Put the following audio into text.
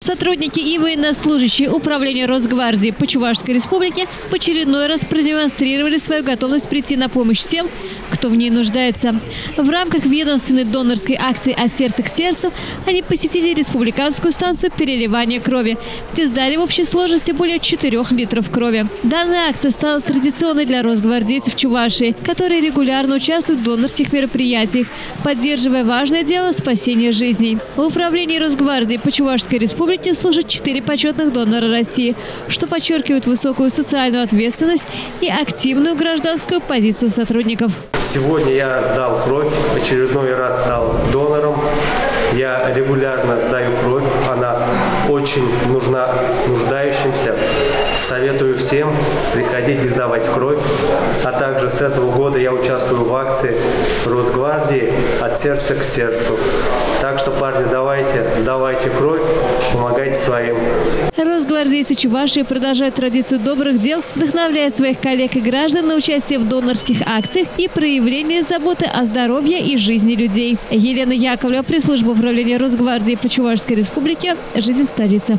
Сотрудники и военнослужащие Управления Росгвардии по Чувашской республике в очередной раз продемонстрировали свою готовность прийти на помощь тем, кто в ней нуждается. В рамках ведомственной донорской акции «От сердца к сердцу» они посетили республиканскую станцию переливания крови, где сдали в общей сложности более 4 литров крови. Данная акция стала традиционной для росгвардейцев Чувашии, которые регулярно участвуют в донорских мероприятиях, поддерживая важное дело спасения жизней. В Управлении Росгвардии по Чувашской республике служат 4 почетных донора России, что подчеркивает высокую социальную ответственность и активную гражданскую позицию сотрудников. Сегодня я сдал кровь, очередной раз стал донором. Я регулярно сдаю кровь, она очень нужна нуждающимся. Советую всем приходить и сдавать кровь. А также с этого года я участвую в акции Росгвардии «От сердца к сердцу». Так что, парни, давайте, сдавайте кровь, помогайте своим. Росгвардейцы Чувашии продолжают традицию добрых дел, вдохновляя своих коллег и граждан на участие в донорских акциях и проявление заботы о здоровье и жизни людей. Елена Яковлева, пресс-служба Управления Росгвардии по Чувашской республике, «Жизнь столицы».